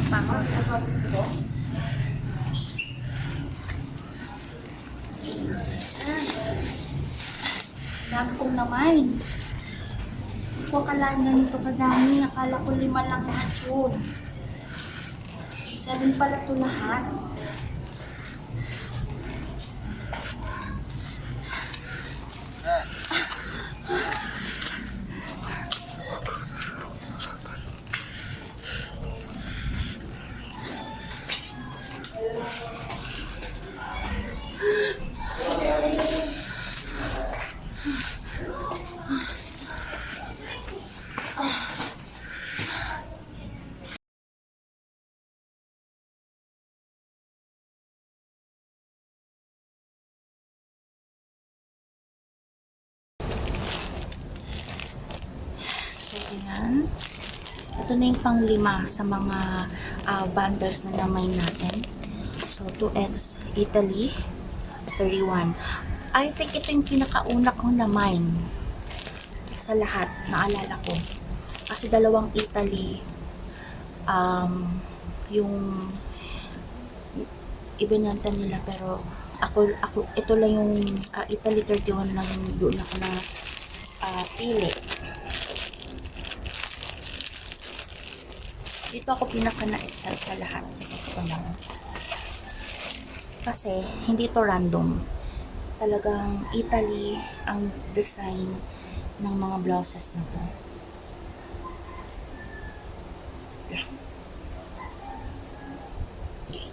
Pangit. Dami kong naman. Hindi ko akalain ganito kadami. Akala ko 5 lang lahat yun. 7 pala ito lahat. So, yan. Ito na yung pang-5 sa mga bundles na namay natin. So, 2X Italy 31. I think ito yung pinakauna kong namay sa lahat, naalala ko. Kasi 2 Italy, yung ibinenta nila, pero ako ito lang yung Italy 31 lang doon ako na pili. Dito ako pinaka na-excel sa lahat, sa totoo lang. Kasi hindi to random. Talagang Italy ang design ng mga blouses na to. Okay.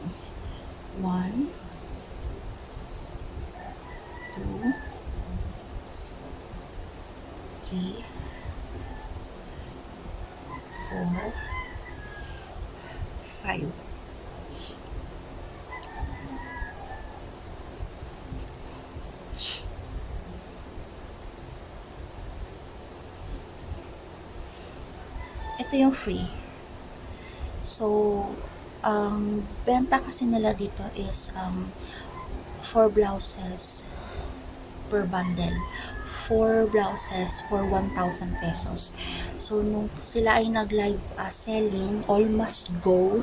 1, 2, 3, 4, 5. Ito yung free. So, ang benta kasi nila dito is 4 blouses per bundle. 4 blouses for 1,000 pesos. So, nung sila ay nag-live selling, all must go,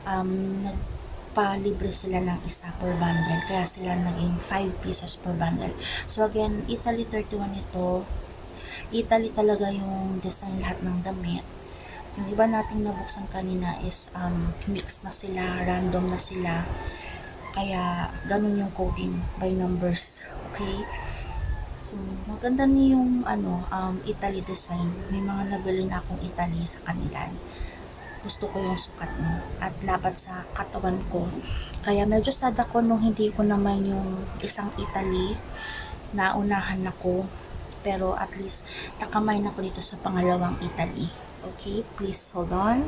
nagpalibre sila ng isa per bundle. Kaya sila naging 5 pieces per bundle. So, again, Italy 31 ito. Italy talaga yung design lahat ng damit. Yung iba nating nabuksan kanina is mix na sila, random na sila. Kaya, ganun yung coding by numbers. Okay? So, maganda niyo yung Italy design. May mga nabili na akong Italy sa kanila. Gusto ko yung sukat mo at lapat sa katawan ko. Kaya medyo sad ako nung hindi ko naman yung isang Italy na unahan ako. Pero at least nakamay na ko dito sa pangalawang Italy. Okay, please hold on.